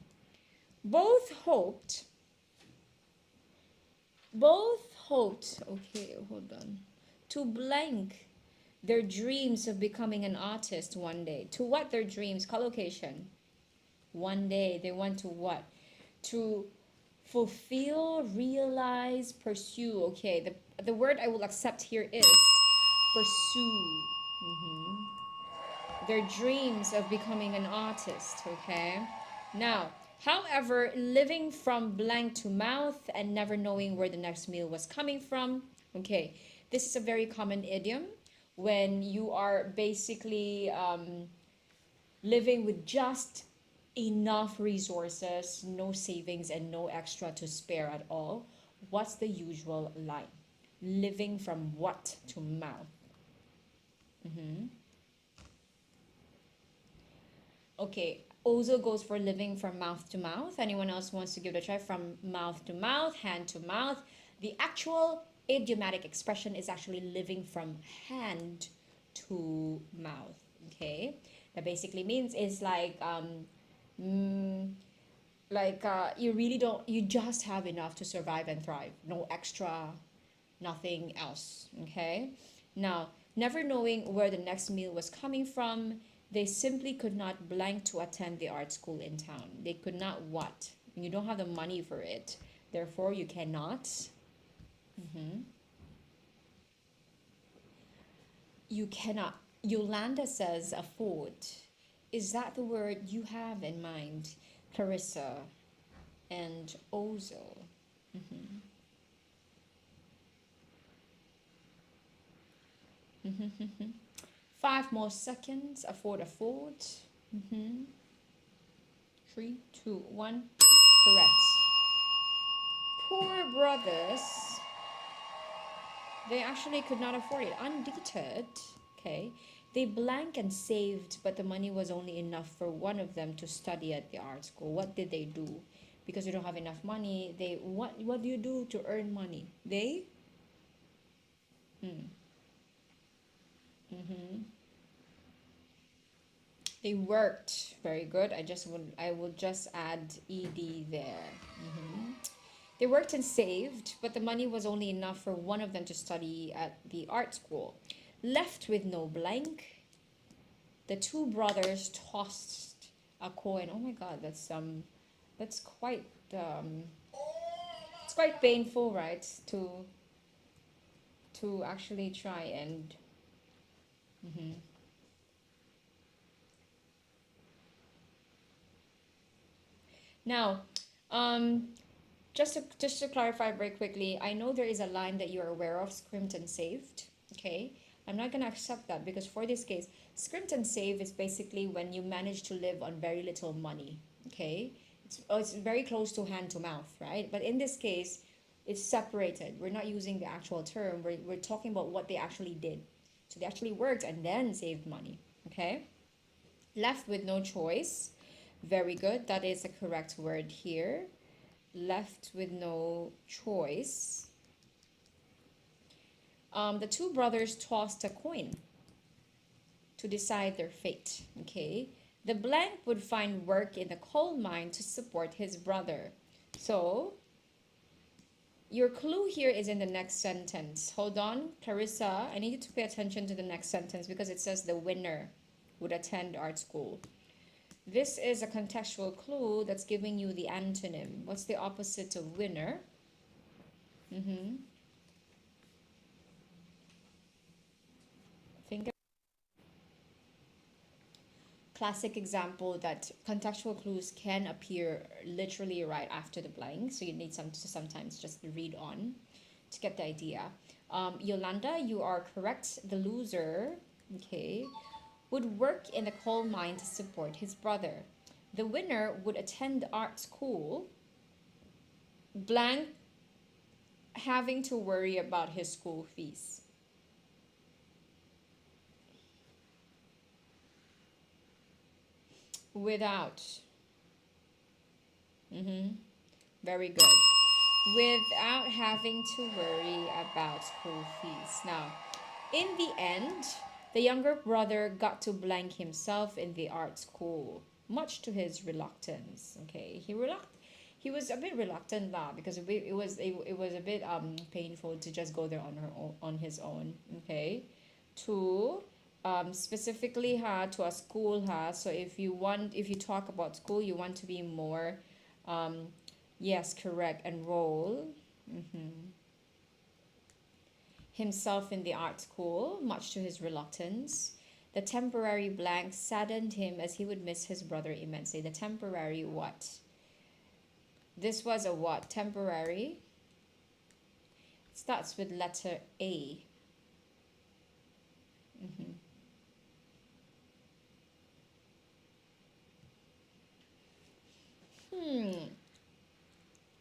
Both hoped... Okay, hold on. To blank their dreams of becoming an artist one day. To what their dreams? Collocation. One day they want to what? To fulfill, realize, pursue. Okay, the word I will accept here is pursue. Their dreams of becoming an artist, okay? Now, however, living from blank to mouth and never knowing where the next meal was coming from. Okay, this is a very common idiom when you are basically living with just enough resources, no savings, and no extra to spare at all. What's the usual line? Living from what to mouth? Okay, Ozo goes for living from mouth to mouth. Anyone else wants to give it a try? From mouth to mouth, hand to mouth. The actual idiomatic expression is actually living from hand to mouth. Okay, that basically means is like you really don't, you just have enough to survive and thrive, no extra, nothing else. Okay, now never knowing where the next meal was coming from, they simply could not blank to attend the art school in town. They could not what? You don't have the money for it, therefore you cannot. You cannot. Yolanda says afford. Is that the word you have in mind, Clarissa and Ozo? 5 more seconds. Afford. 3, 2, 1. Correct. Poor brothers. They actually could not afford it. Undeterred, okay, they blank and saved, but the money was only enough for one of them to study at the art school. What did they do? Because they don't have enough money, they what do you do to earn money? They Mm-hmm. They worked. Very good. I will just add ed there. Mm-hmm. They worked and saved, but the money was only enough for one of them to study at the art school. Left with no blank, the two brothers tossed a coin. Oh my god, that's quite it's quite painful, right? To actually try and mhm. Now, um just to clarify very quickly, I know there is a line that you're aware of, scrimped and saved. Okay. I'm not gonna accept that because for this case, scrimped and save is basically when you manage to live on very little money. Okay. It's very close to hand to mouth, right? But in this case, it's separated. We're not using the actual term. We're talking about what they actually did. So they actually worked and then saved money. Okay. Left with no choice. Very good. That is the correct word here. Left with no choice. The two brothers tossed a coin to decide their fate. Okay. The blank would find work in the coal mine to support his brother. So your clue here is in the next sentence. Hold on, Clarissa. I need you to pay attention to the next sentence because it says the winner would attend art school. This is a contextual clue that's giving you the antonym. What's the opposite of winner? Mm-hmm. Think of classic example that contextual clues can appear literally right after the blank. So you need to sometimes just read on to get the idea. Yolanda, you are correct. The loser, okay, would work in the coal mine to support his brother. The winner would attend art school, blank, having to worry about his school fees. Without. Mm-hmm. Very good. Without having to worry about school fees. Now, in the end, the younger brother got to blank himself in the art school, much to his reluctance. Okay, he was a bit reluctant now because it was a bit painful to just go there on his own. Okay, to specifically to a school so if you talk about school, you want to be more yes, correct, enroll. Mm-hmm. Himself in the art school, much to his reluctance. The temporary blank saddened him as he would miss his brother immensely. The temporary what? This was a what? Temporary. It starts with letter A. Mm-hmm.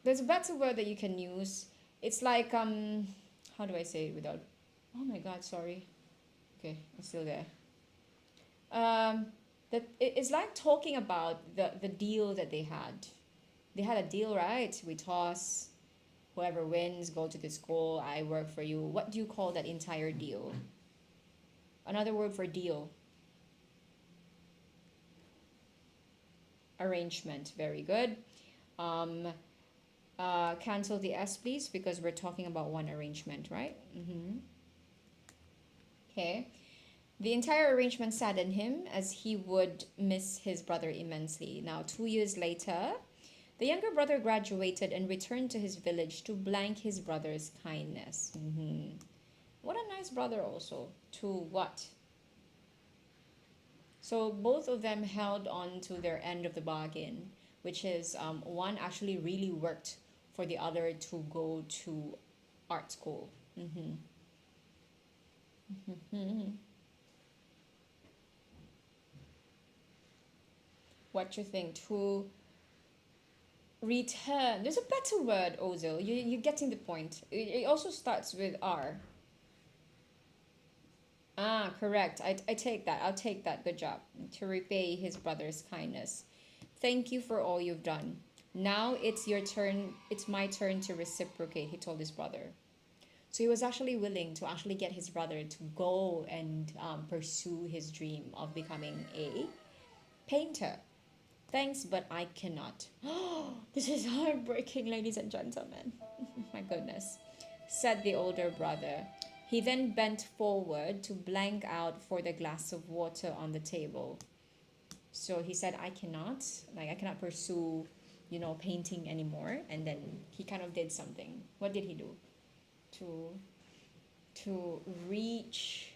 There's a better word that you can use. It's like how do I say it without oh my god, sorry. Okay, I'm still there. Um that it's like talking about the deal that they had. They had a deal, right? We toss, whoever wins go to the school, I work for you. What do you call that entire deal? Another word for deal. Arrangement. Very good. Um, cancel the S, please, because we're talking about one arrangement, right? Mm-hmm. Okay. The entire arrangement saddened him as he would miss his brother immensely. Now, 2 years later, the younger brother graduated and returned to his village to blank his brother's kindness. Mm-hmm. What a nice brother also. To what? So both of them held on to their end of the bargain, which is one actually really worked for the other to go to art school. Mm-hmm. Mm-hmm. What you think? To return. There's a better word, Ozil. You're getting the point. It also starts with R. Ah, correct. I take that. I'll take that. Good job. To repay his brother's kindness. Thank you for all you've done. Now it's your turn. It's my turn to reciprocate, he told his brother. So he was actually willing to actually get his brother to go and pursue his dream of becoming a painter. Thanks, but I cannot. This is heartbreaking, ladies and gentlemen. My goodness, said the older brother. He then bent forward to blank out for the glass of water on the table. So he said, I cannot, I cannot pursue, painting anymore. And then he kind of did something. What did he do? To reach,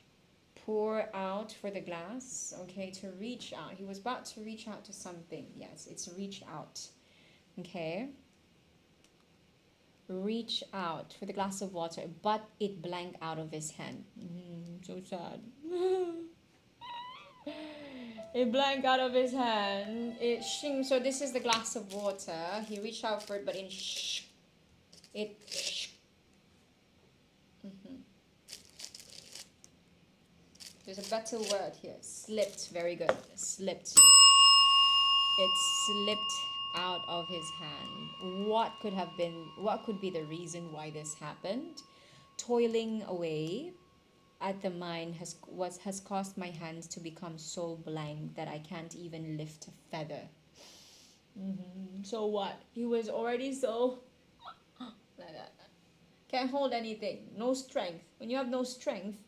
pour out for the glass, okay, to reach out. He was about to reach out to something. Yes, it's reach out, okay. Reach out for the glass of water, but it blanked out of his hand. So sad. It blanked out of his hand. So this is the glass of water. He reached out for it, but it There's a better word here. Slipped. Very good. Slipped. It slipped out of his hand. What could be the reason why this happened? Toiling away at the mine has caused my hands to become so blank that I can't even lift a feather. So what? He was already so like that. Can't hold anything. No strength. When you have no strength,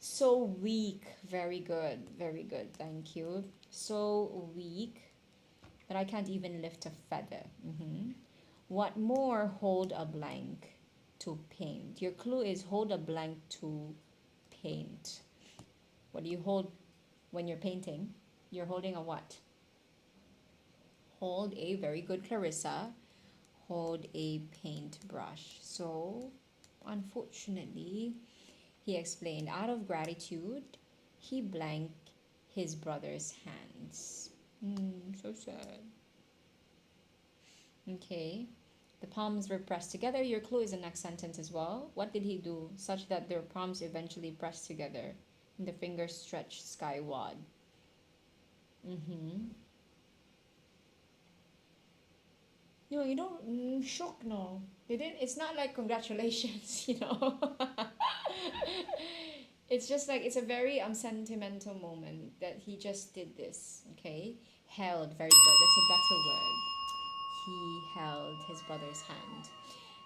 so weak. Very good. Very good. Thank you. So weak that I can't even lift a feather. What more? Hold a blank to paint. Your clue is hold a blank to paint. What do you hold when you're painting? You're holding a what? Hold a, very good, Clarissa. Hold a paintbrush. So, unfortunately, he explained, out of gratitude, he blanked his brother's hands. So sad. Okay. The palms were pressed together. Your clue is the next sentence as well. What did he do such that their palms eventually pressed together and the fingers stretched skyward? No, you don't. Shock, no. They didn't. It's not like congratulations, It's just like, it's a very sentimental moment that he just did this, okay? Held, very good. That's a better word. He held his brother's hand.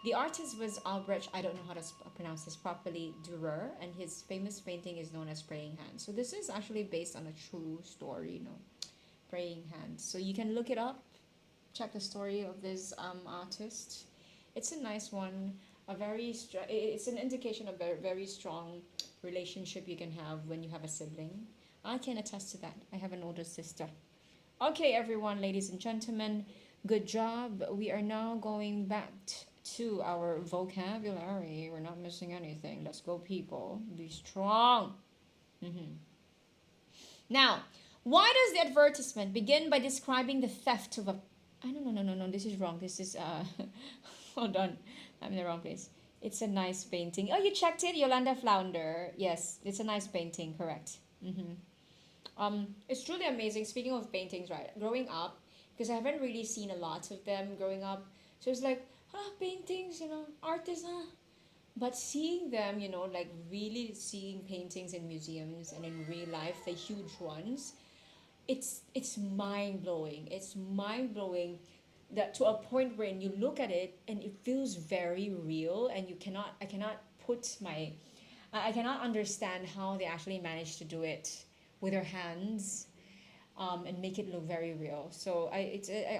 The artist was Albrecht, I don't know how to pronounce this properly, Dürer, and his famous painting is known as Praying Hands. So this is actually based on a true story, Praying Hands. So you can look it up, check the story of this artist. It's a nice one. It's an indication of a very strong relationship you can have when you have a sibling. I can attest to that. I have an older sister. Okay, everyone, ladies and gentlemen, good job. We are now going back to our vocabulary. We're not missing anything. Let's go, people. Be strong. Now, why does the advertisement begin by describing the theft of a... No. This is wrong. This is... Hold on. I'm in the wrong place. It's a nice painting. Oh, you checked it? Yolanda Flounder. Yes, it's a nice painting. Correct. It's truly amazing. Speaking of paintings, right? Growing up, because I haven't really seen a lot of them growing up. So it's like, paintings, artists, But seeing them, like really seeing paintings in museums and in real life, the huge ones, it's mind-blowing. It's mind-blowing that to a point where you look at it and it feels very real, and I cannot understand how they actually managed to do it with their hands, and make it look very real. So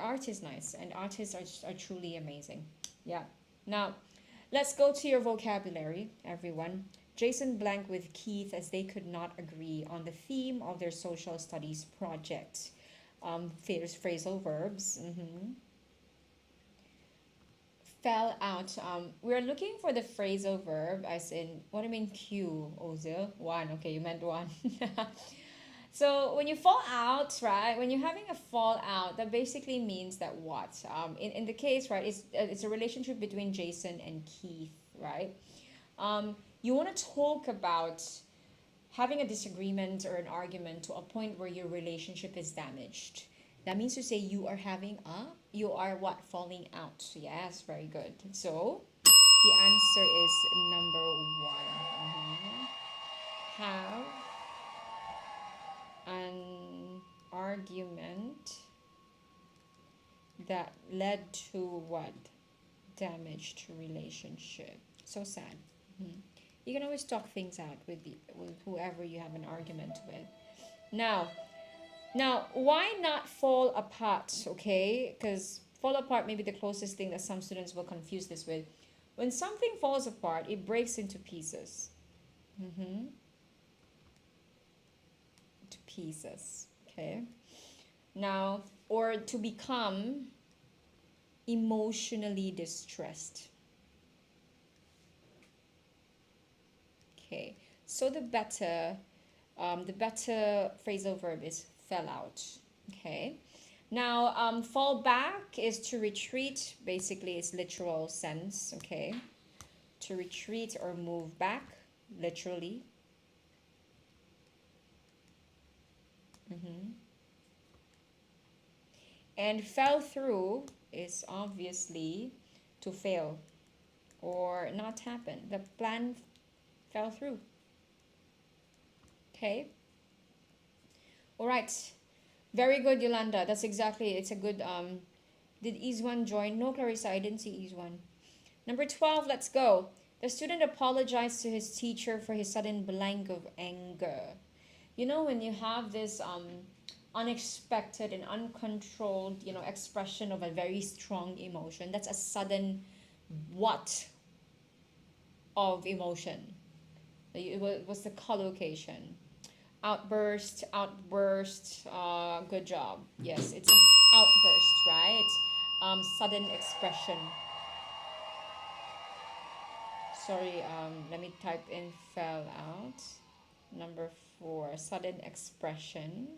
art is nice, and artists are truly amazing. Yeah. Now, let's go to your vocabulary, everyone. Jason blanked with Keith as they could not agree on the theme of their social studies project. Phrasal verbs. Fell out. We're looking for the phrasal verb as in, what do you mean Q, Ozil? One. Okay, you meant one. So when you fall out, right? When you're having a fallout, that basically means that what? In the case, right? It's a relationship between Jason and Keith, right? You want to talk about having a disagreement or an argument to a point where your relationship is damaged. That means to say you are what? Falling out. Yes, very good. So the answer is number 1. Have an argument that led to what? Damage to relationship. So sad. You can always talk things out with whoever you have an argument with. Now, why not fall apart? Okay, because fall apart may be the closest thing that some students will confuse this with. When something falls apart, it breaks into pieces. To pieces. Okay. Now, or to become emotionally distressed. Okay. So the better phrasal verb is fell out. Okay. Now, fall back is to retreat. Basically, it's literal sense. Okay. To retreat or move back, literally. And fell through is obviously to fail or not happen. The plan fell through. Okay. All right. Very good, Yolanda. That's exactly, it's a good, did Izwan join? No, Clarissa, I didn't see Izwan. Number 12, let's go. The student apologized to his teacher for his sudden blank of anger. You know, when you have this unexpected and uncontrolled, expression of a very strong emotion, that's a sudden what of emotion? It was the collocation. Outburst, good job. Yes, it's an outburst, right? Sudden expression. Sorry, let me type in fell out. Number 4, sudden expression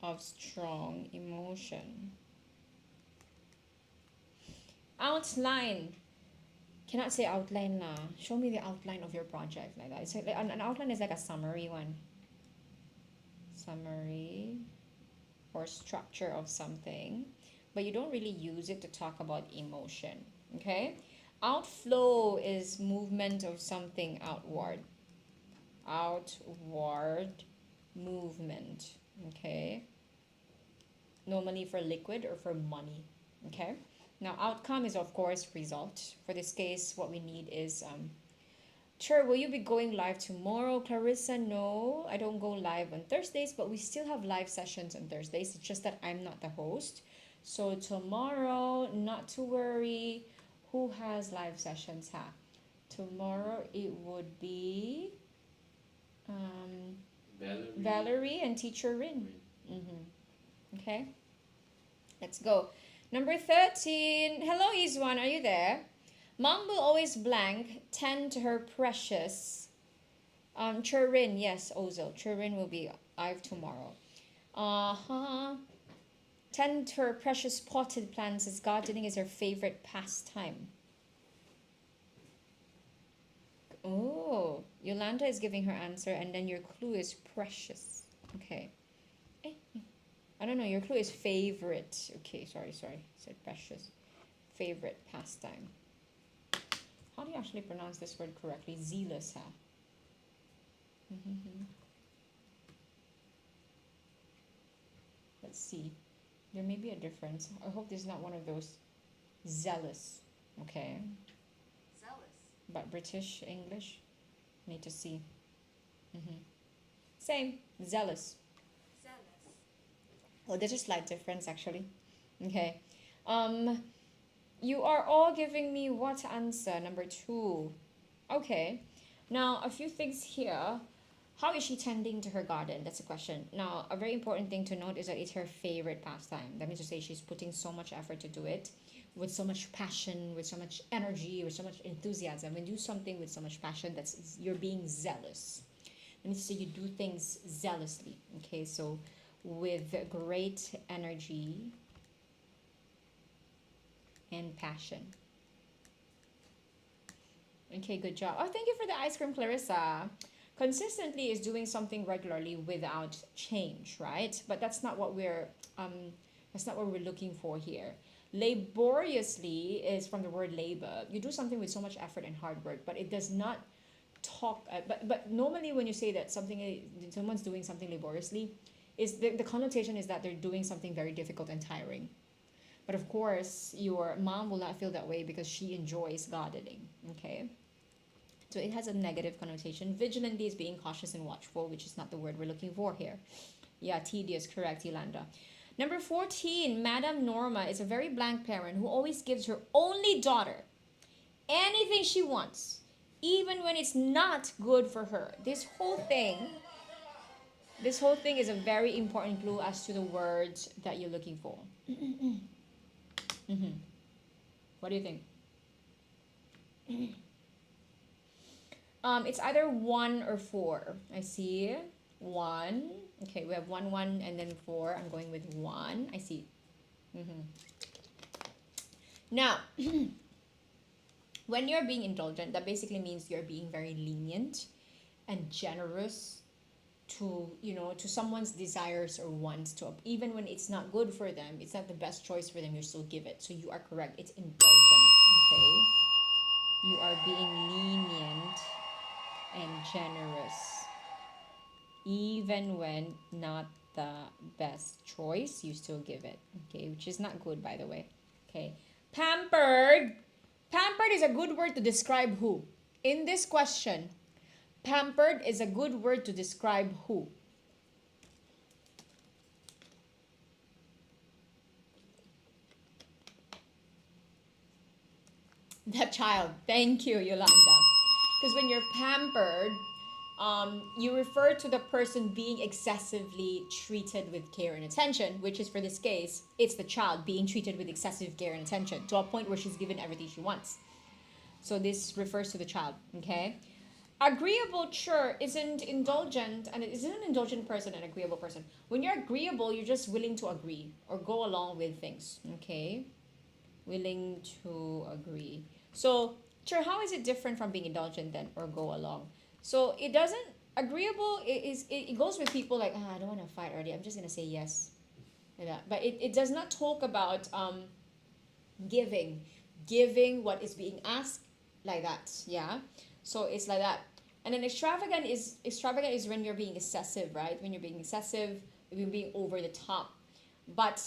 of strong emotion. Outline. Cannot say outline lah. Show me the outline of your project like that. It's like an outline is like a summary one. Summary or structure of something, but you don't really use it to talk about emotion. Okay? Outflow is movement of something outward. Outward movement. Okay? Normally for liquid or for money. Okay? Now, outcome is, of course, result. For this case, what we need is, sure, will you be going live tomorrow? Clarissa, no, I don't go live on Thursdays, but we still have live sessions on Thursdays. It's just that I'm not the host. So tomorrow, not to worry. Who has live sessions, huh? Tomorrow, it would be Valerie and Teacher Rin. Okay, let's go. Number 13. Hello, Izwan. Are you there? Mom will always blank, tend to her precious. Churin, yes, Ozil. Churin will be live tomorrow. Tend to her precious potted plants as gardening is her favorite pastime. Oh, Yolanda is giving her answer, and then your clue is precious. Okay. I don't know, your clue is favorite. Okay, sorry. Said precious. Favorite pastime. How do you actually pronounce this word correctly? Zealous, huh? Let's see. There may be a difference. I hope this is not one of those zealous. Okay. Zealous. But British, English? Need to see. Same. Zealous. Oh, there's a slight difference actually. Okay. You are all giving me what answer? Number 2. Okay. Now, a few things here. How is she tending to her garden? That's a question. Now, a very important thing to note is that it's her favorite pastime. That means to say she's putting so much effort to do it with so much passion, with so much energy, with so much enthusiasm. When you do something with so much passion, you're being zealous. That means to say you do things zealously. Okay, so with great energy and passion. Okay, good job. Oh, thank you for the ice cream, Clarissa. Consistently is doing something regularly without change, right? But that's not what we're looking for here. Laboriously is from the word labor. You do something with so much effort and hard work, but it does not talk. But normally when you say that someone's doing something laboriously, is the connotation is that they're doing something very difficult and tiring. But of course, your mom will not feel that way because she enjoys gardening. Okay. So it has a negative connotation. Vigilantly is being cautious and watchful, which is not the word we're looking for here. Yeah, tedious, correct, Yolanda. Number 14, Madame Norma is a very blank parent who always gives her only daughter anything she wants, even when it's not good for her. This whole thing is a very important clue as to the words that you're looking for. What do you think? It's either 1 or 4. I see 1. Okay, we have 1, 1, and then 4. I'm going with 1. I see. Now, when you're being indulgent, that basically means you're being very lenient and generous to, to someone's desires or wants, to even when it's not good for them, it's not the best choice for them, you still give it. So you are correct. It's indulgent. Okay, you are being lenient and generous, even when not the best choice, you still give it. Okay, which is not good, by the way. Okay, pampered is a good word to describe who? In this question, pampered is a good word to describe who? The child. Thank you, Yolanda. Because when you're pampered, you refer to the person being excessively treated with care and attention, which is, for this case, it's the child being treated with excessive care and attention to a point where she's given everything she wants. So this refers to the child, okay? Agreeable, sure, isn't indulgent, and it isn't an indulgent person, an agreeable person. When you're agreeable, you're just willing to agree or go along with things, okay? Willing to agree. So, sure, how is it different from being indulgent then, or go along? So it doesn't, agreeable it goes with people like, I don't want to fight already, I'm just gonna say yes, like that. But it does not talk about giving what is being asked, like that. Yeah, so it's like that. And then extravagant is when you're being excessive, right? When you're being excessive, you're being over the top. But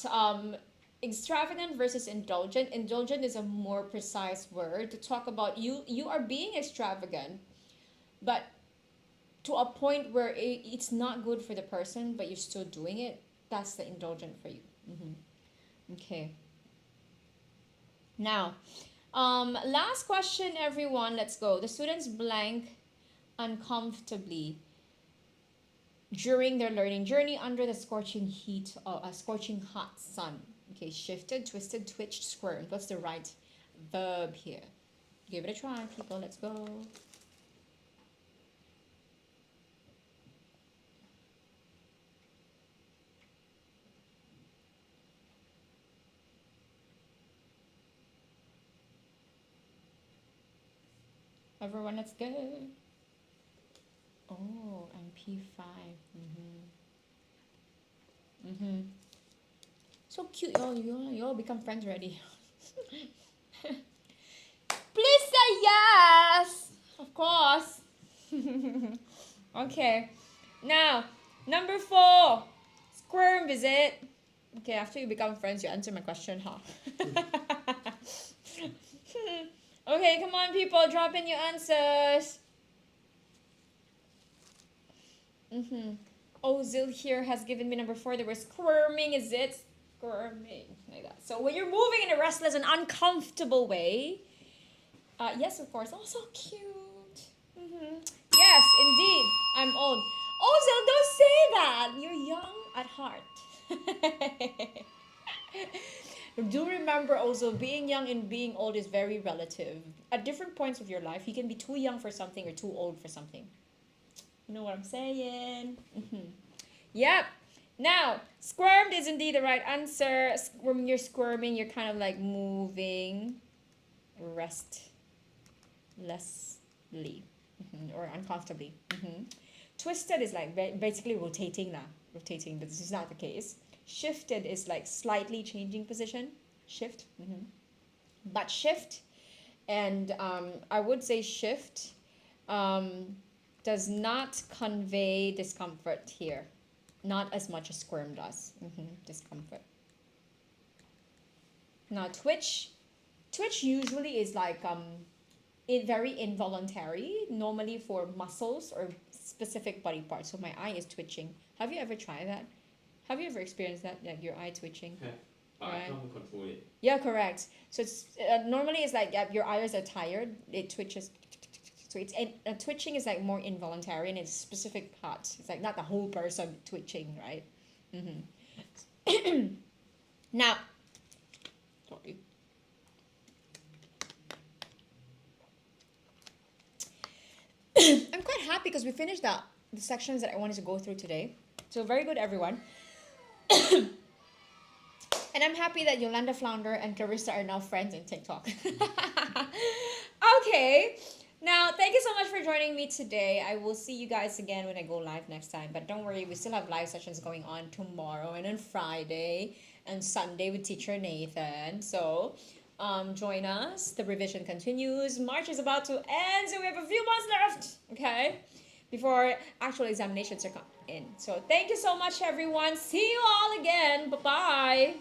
extravagant versus indulgent is a more precise word to talk about you are being extravagant, but to a point where it's not good for the person, but you're still doing it. That's the indulgent for you. Okay. Now, last question, everyone. Let's go. The students blank uncomfortably during their learning journey under the scorching heat of a scorching hot sun. Okay, shifted, twisted, twitched, squirmed. What's the right verb here? Give it a try, people. Let's go. Everyone, let's go. Oh, and P5. So cute, y'all become friends already. Please say yes, of course. Okay, now number 4, squirm visit. Okay, after you become friends, you answer my question, huh? Okay, come on, people, drop in your answers. Ozil here has given me number 4. They were squirming, is it? Squirming, like that. So when you're moving in a restless and uncomfortable way, yes, of course. Oh, so cute. Yes, indeed, I'm old. Ozil, don't say that. You're young at heart. Do remember also, being young and being old is very relative. At different points of your life, you can be too young for something or too old for something. You know what I'm saying? Yep. Now, squirmed is indeed the right answer. When you're squirming, you're kind of like moving restlessly or uncomfortably. Twisted is like basically rotating, but this is not the case. Shifted is like slightly changing position. Shift. But shift, and I would say shift does not convey discomfort here. Not as much as squirm does. Discomfort. Now twitch usually is like very involuntary, normally for muscles or specific body parts. So my eye is twitching. Have you ever tried that? Have you ever experienced that, like your eye twitching? Yeah. But I can't control it. Yeah, correct. So it's normally it's like your eyes are tired, it twitches. So it's twitching is like more involuntary and it's specific parts. It's like not the whole person twitching, right? Now, sorry. I'm quite happy because we finished the sections that I wanted to go through today. So very good, everyone. And I'm happy that Yolanda Flounder and Clarissa are now friends in TikTok. Okay. Now, thank you so much for joining me today. I will see you guys again when I go live next time. But don't worry, we still have live sessions going on tomorrow and on Friday and Sunday with Teacher Nathan. So join us. The revision continues. March is about to end, so we have a few months left, okay, before actual examinations are coming in. So thank you so much, everyone. See you all again. Bye-bye.